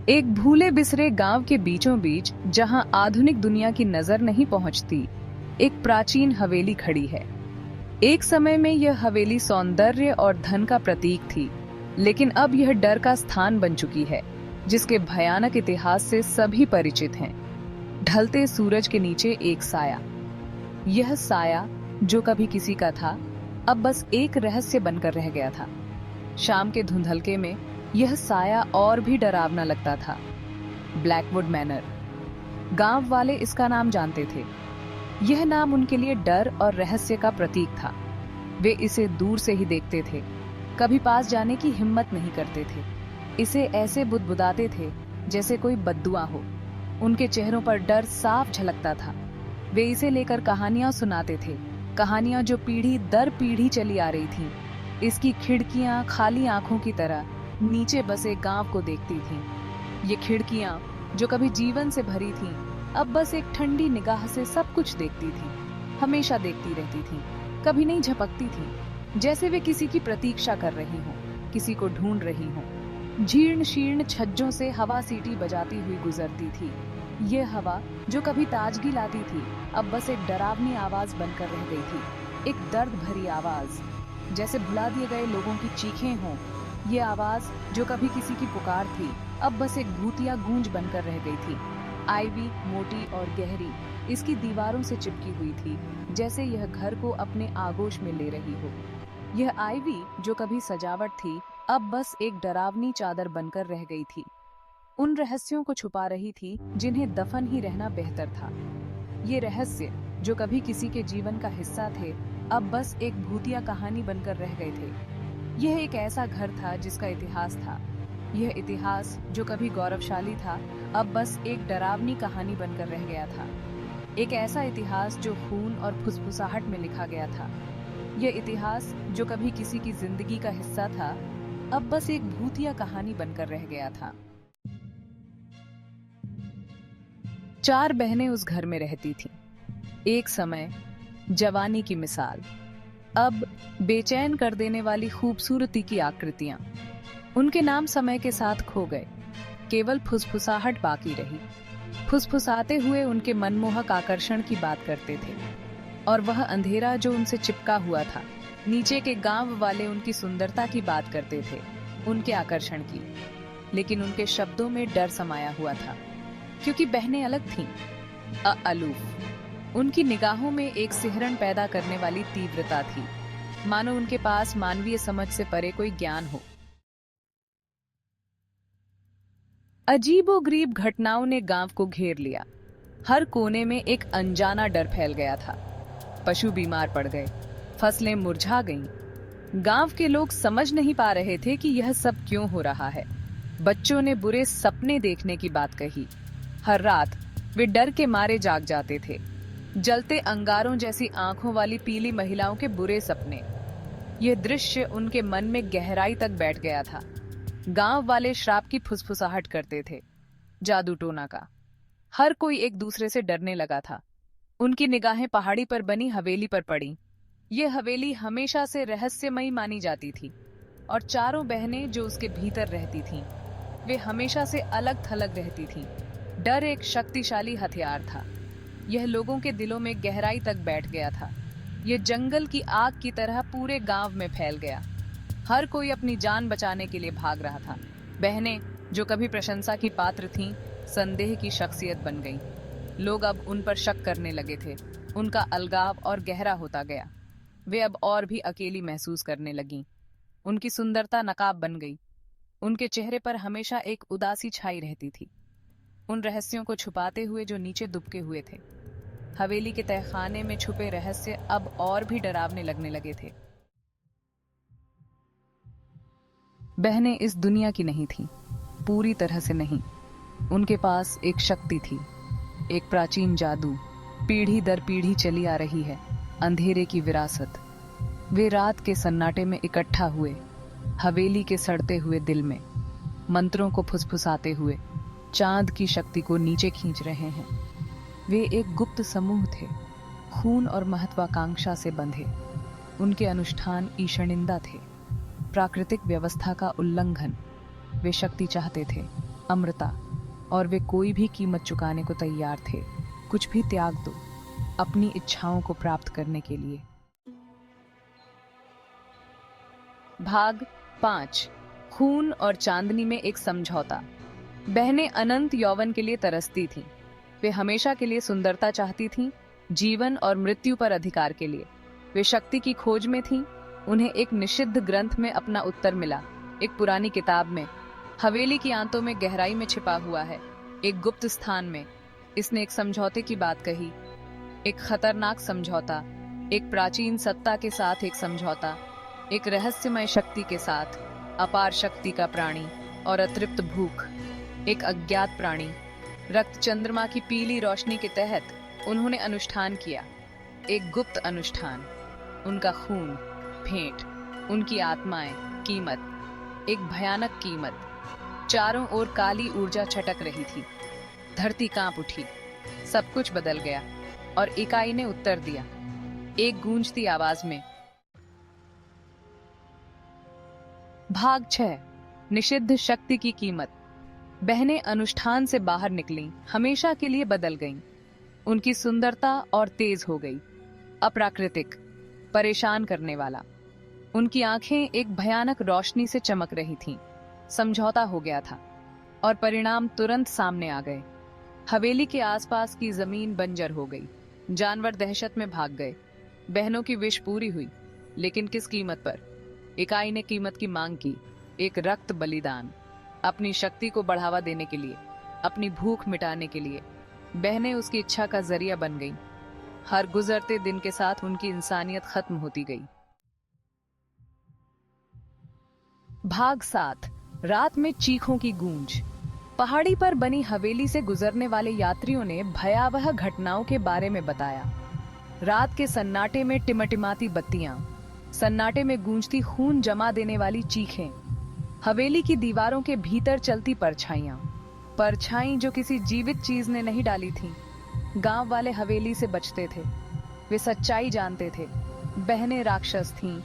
एक भूले बिसरे गांव के बीचों बीच, जहां आधुनिक दुनिया की नजर नहीं पहुंचती, एक प्राचीन हवेली खड़ी है। एक समय में यह हवेली सौंदर्य और धन का प्रतीक थी, लेकिन अब यह डर का स्थान बन चुकी है, जिसके भयानक इतिहास से सभी परिचित हैं। ढलते सूरज के नीचे एक साया। यह साया, जो कभी किसी का था, अब बस एक रहस्य बनकर रह गया था। शाम के धुंधलके में यह साया और भी डरावना लगता था। Blackwood manner. गांव वाले इसका नाम जानते थे। यह नाम उनके लिए डर और रहस्य का प्रतीक था। वे इसे दूर से ही देखते थे, कभी पास जाने की हिम्मत नहीं करते थे। इसे ऐसे बुदबुदाते थे जैसे कोई बद्दुआ हो। उनके चेहरों पर डर साफ झलकता था। वे इसे लेकर कहानियां सुनाते थे, कहानियां जो पीढ़ी दर पीढ़ी चली आ रही थी। इसकी खिड़कियां खाली आंखों की तरह नीचे बसे गांव को देखती थीं। ये खिड़कियां, जो कभी जीवन से भरी थीं, अब बस एक ठंडी निगाह से सब कुछ देखती थीं। हमेशा देखती रहती थीं, कभी नहीं झपकती थीं, जैसे वे किसी की प्रतीक्षा कर रही हों, किसी को ढूंढ रही हों। जीर्ण शीर्ण छज्जों से हवा सीटी बजाती हुई गुजरती थी। ये हवा, जो कभी ताजगी लाती थी, अब बस एक डरावनी आवाज बनकर रह गई थी। एक दर्द भरी आवाज, जैसे भुला दिए गए लोगों की चीखें हों। ये आवाज, जो कभी किसी की पुकार थी, अब बस एक भूतिया गूंज बनकर रह गई थी। आईवी मोटी और गहरी इसकी दीवारों से चिपकी हुई थी, जैसे यह घर को अपने आगोश में ले रही हो। यह आईवी, जो कभी सजावट थी, अब बस एक डरावनी चादर बनकर रह गई थी। उन रहस्यों को छुपा रही थी जिन्हें दफन ही रहना बेहतर था। ये रहस्य, जो कभी किसी के जीवन का हिस्सा थे, अब बस एक भूतिया कहानी बनकर रह गए थे। यह एक ऐसा घर था जिसका इतिहास था। यह इतिहास, जो कभी गौरवशाली था, अब बस एक डरावनी कहानी बनकर रह गया था। एक ऐसा इतिहास जो खून और फुसफुसाहट में लिखा गया था। यह इतिहास, जो कभी किसी की जिंदगी का हिस्सा था, अब बस एक भूतिया कहानी बनकर रह गया था। 4 बहनें उस घर में रहती थीं। एक समय जवानी की मिसाल, अब बेचैन कर देने वाली खूबसूरती की आकृतियां। उनके नाम समय के साथ खो गए, केवल फुसफुसाहट बाकी रही। फुसफुसाते हुए उनके मनमोहक आकर्षण की बात करते थे, और वह अंधेरा जो उनसे चिपका हुआ था। नीचे के गांव वाले उनकी सुंदरता की बात करते थे, उनके आकर्षण की, लेकिन उनके शब्दों में डर समाया हुआ था, क्योंकि बहनें अलग थीं, अलूफ। उनकी निगाहों में एक सिहरन पैदा करने वाली तीव्रता थी, मानो उनके पास मानवीय समझ से परे कोई ज्ञान हो। अजीबोगरीब घटनाओं ने गांव को घेर लिया। हर कोने में एक अनजाना डर फैल गया था। पशु बीमार पड़ गए, फसलें मुरझा गईं। गांव के लोग समझ नहीं पा रहे थे कि यह सब क्यों हो रहा है। बच्चों ने बुरे सपने देखने की बात कही। हर रात वे डर के मारे जाग जाते थे। जलते अंगारों जैसी आंखों वाली पीली महिलाओं के बुरे सपने। यह दृश्य उनके मन में गहराई तक बैठ गया था। गांव वाले श्राप की फुसफुसाहट करते थे, जादू टोना का। हर कोई एक दूसरे से डरने लगा था। उनकी निगाहें पहाड़ी पर बनी हवेली पर पड़ी। यह हवेली हमेशा से रहस्यमयी मानी जाती थी, और चारों बहनें जो उसके भीतर रहती थीं, वे हमेशा से अलग थलग रहती थीं। डर एक शक्तिशाली हथियार था। यह लोगों के दिलों में गहराई तक बैठ गया था। यह जंगल की आग की तरह पूरे गांव में फैल गया। हर कोई अपनी जान बचाने के लिए भाग रहा था। बहनें, जो कभी प्रशंसा की पात्र थीं, संदेह की शख्सियत बन गईं। लोग अब उन पर शक करने लगे थे। उनका अलगाव और गहरा होता गया। वे अब और भी अकेली महसूस करने लगीं। उनकी सुंदरता नकाब बन गई। उनके चेहरे पर हमेशा एक उदासी छाई रहती थी, उन रहस्यों को छुपाते हुए जो नीचे दुबके हुए थे। हवेली के तहखाने में छुपे रहस्य अब और भी डरावने लगने लगे थे। बहनें इस दुनिया की नहीं थीं, पूरी तरह से नहीं। उनके पास एक शक्ति थी, एक प्राचीन जादू, पीढ़ी दर पीढ़ी चली आ रही है, अंधेरे की विरासत। वे रात के सन्नाटे में इकट्ठा हुए, हवेली के सड़ते हुए दिल में, मंत्रों को फुसफुसाते हुए चांद की शक्ति को नीचे खींच रहे हैं। वे एक गुप्त समूह थे, खून और महत्वाकांक्षा से बंधे। उनके अनुष्ठान ईशनिंदा थे, प्राकृतिक व्यवस्था का उल्लंघन। वे शक्ति चाहते थे, अमृता, और वे कोई भी कीमत चुकाने को तैयार थे। कुछ भी त्याग दो अपनी इच्छाओं को प्राप्त करने के लिए। भाग 5। खून और चांदनी में एक समझौता। बहनें अनंत यौवन के लिए तरसती थीं। वे हमेशा के लिए सुंदरता चाहती थीं, जीवन और मृत्यु पर अधिकार के लिए। वे शक्ति की खोज में थीं। उन्हें एक निषिद्ध ग्रंथ में अपना उत्तर मिला, एक पुरानी किताब में, हवेली की आंतों में गहराई में छिपा हुआ है, एक गुप्त स्थान में। इसने एक समझौते की बात कही, एक खतरनाक समझौता, एक प्राचीन सत्ता के साथ एक समझौता, एक रहस्यमय शक्ति के साथ, अपार शक्ति का प्राणी और अतृप्त भूख, एक अज्ञात प्राणी। रक्त चंद्रमा की पीली रोशनी के तहत उन्होंने अनुष्ठान किया, एक गुप्त अनुष्ठान। उनका खून भेंट, उनकी आत्माएं कीमत, एक भयानक कीमत। चारों ओर काली ऊर्जा छटक रही थी। धरती कांप उठी। सब कुछ बदल गया और इकाई ने उत्तर दिया, एक गूंजती आवाज में। भाग 6। निषिद्ध शक्ति की कीमत। बहनें अनुष्ठान से बाहर निकलीं, हमेशा के लिए बदल गईं। उनकी सुंदरता और तेज हो गई, अप्राकृतिक, परेशान करने वाला। उनकी आंखें एक भयानक रोशनी से चमक रही थीं। समझौता हो गया था और परिणाम तुरंत सामने आ गए। हवेली के आसपास की जमीन बंजर हो गई। जानवर दहशत में भाग गए। बहनों की विश पूरी हुई, लेकिन किस कीमत पर? इकाई ने कीमत की मांग की, एक रक्त बलिदान, अपनी शक्ति को बढ़ावा देने के लिए, अपनी भूख मिटाने के लिए। बहनें उसकी इच्छा का जरिया बन गईं। हर गुजरते दिन के साथ उनकी इंसानियत खत्म होती गई। भाग 7। रात में चीखों की गूंज। पहाड़ी पर बनी हवेली से गुजरने वाले यात्रियों ने भयावह घटनाओं के बारे में बताया। रात के सन्नाटे में टिमटिमाती बत्तियां, सन्नाटे में गूंजती खून जमा देने वाली चीखें, हवेली की दीवारों के भीतर चलती परछाइयां, परछाई जो किसी जीवित चीज ने नहीं डाली थी। गांव वाले हवेली से बचते थे। वे सच्चाई जानते थे। बहनें राक्षस थीं,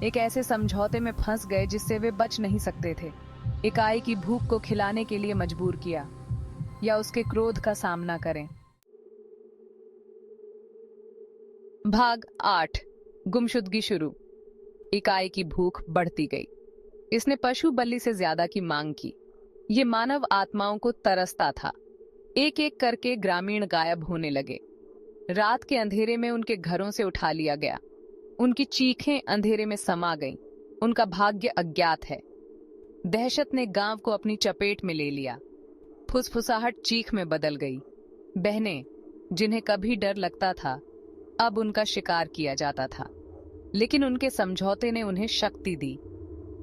एक ऐसे समझौते में फंस गए जिससे वे बच नहीं सकते थे। इकाई की भूख को खिलाने के लिए मजबूर किया, या उसके क्रोध का सामना करें। भाग 8। गुमशुदगी शुरू। इकाई की भूख बढ़ती गई। इसने पशु बलि से ज्यादा की मांग की। ये मानव आत्माओं को तरसता था। एक एक करके ग्रामीण गायब होने लगे। रात के अंधेरे में उनके घरों से उठा लिया गया। उनकी चीखें अंधेरे में समा गईं। उनका भाग्य अज्ञात है। दहशत ने गांव को अपनी चपेट में ले लिया। फुसफुसाहट चीख में बदल गई। बहनें, जिन्हें कभी डर लगता था, अब उनका शिकार किया जाता था। लेकिन उनके समझौते ने उन्हें शक्ति दी,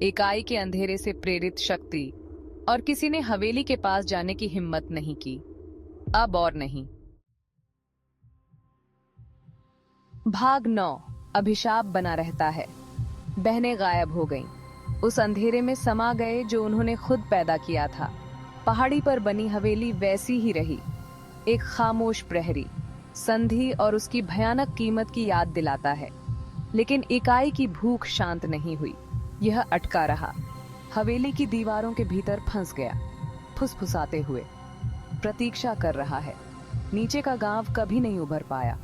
इकाई के अंधेरे से प्रेरित शक्ति, और किसी ने हवेली के पास जाने की हिम्मत नहीं की, अब और नहीं। भाग 9। अभिशाप बना रहता है। बहनें गायब हो गईं। उस अंधेरे में समा गए जो उन्होंने खुद पैदा किया था। पहाड़ी पर बनी हवेली वैसी ही रही, एक खामोश प्रहरी, संधि और उसकी भयानक कीमत की याद दिलाता है। लेकिन इकाई की भूख शांत नहीं हुई। यह अटका रहा, हवेली की दीवारों के भीतर फंस गया, फुसफुसाते हुए प्रतीक्षा कर रहा है। नीचे का गांव कभी नहीं उभर पाया।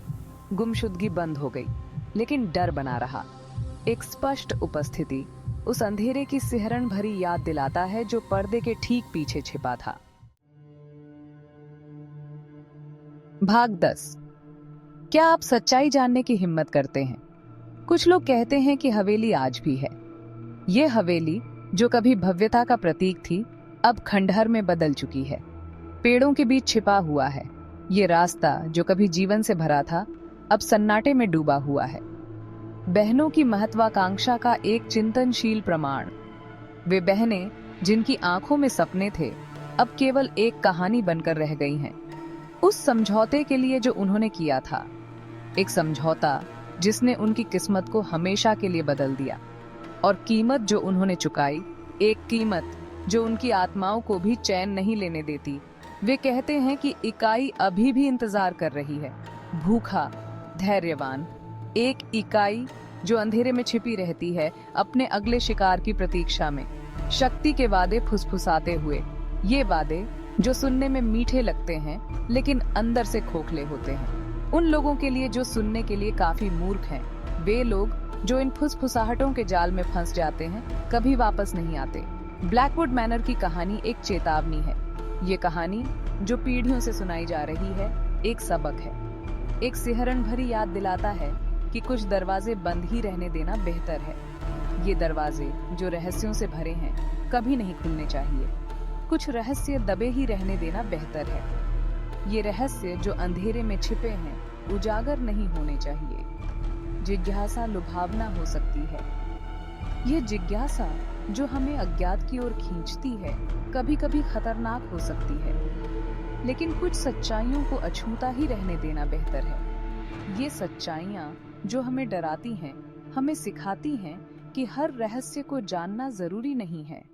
गुमशुदगी बंद हो गई, लेकिन डर बना रहा। एक स्पष्ट उपस्थिति उस अंधेरे की सिहरन भरी याद दिलाता है जो पर्दे के ठीक पीछे छिपा था। भाग 10। क्या आप सच्चाई जानने की हिम्मत करते हैं? कुछ लोग कहते हैं कि हवेली आज भी है। ये हवेली जो कभी भव्यता का प्रतीक थी, अब खंडहर में बदल चुकी है। पेड़ों के बीच छिपा हुआ है। ये रास्ता जो कभी जीवन से भरा था, अब सन्नाटे में डूबा हुआ है। बहनों की महत्वाकांक्षा का एक चिंतनशील प्रमाण। वे बहनें जिनकी आंखों में सपने थे, अब केवल एक कहानी बनकर रह गई हैं। उस समझौते के लिए जो उन्होंने किया था, एक समझौता जिसने उनकी किस्मत को हमेशा के लिए बदल दिया, और कीमत जो उन्होंने चुकाई, एक कीमत जो उनकी आत्माओं को भी चैन नहीं लेने देती। वे कहते हैं कि इकाई अभी भी इंतजार कर रही है, भूखा, धैर्यवान, एक इकाई जो अंधेरे में छिपी रहती है, अपने अगले शिकार की प्रतीक्षा में, शक्ति के वादे फुसफुसाते हुए, ये वादे जो सुनने में मीठे लगते हैं लेकिन अंदर से खोखले होते हैं, उन लोगों के लिए जो सुनने के लिए काफी मूर्ख हैं, वे लोग जो इन फुसफुसाहटों के जाल में फंस जाते हैं, कभी वापस नहीं आते। ब्लैकवुड मैनर की कहानी एक चेतावनी है। ये कहानी जो पीढ़ियों से सुनाई जा रही है, एक सबक है, एक सिहरन भरी याद दिलाता है कि कुछ दरवाजे बंद ही रहने देना बेहतर है। ये दरवाजे जो रहस्यों से भरे हैं, कभी नहीं खुलने चाहिए। कुछ रहस्य दबे ही रहने देना बेहतर है। ये रहस्य जो अंधेरे में छिपे हैं, उजागर नहीं होने चाहिए। जिज्ञासा लुभावना हो सकती है। ये जिज्ञासा जो हमें अज्ञात की ओर खींचती है, कभी कभी खतरनाक हो सकती है, लेकिन कुछ सच्चाइयों को अछूता ही रहने देना बेहतर है। ये सच्चाइयाँ जो हमें डराती हैं, हमें सिखाती हैं कि हर रहस्य को जानना जरूरी नहीं है।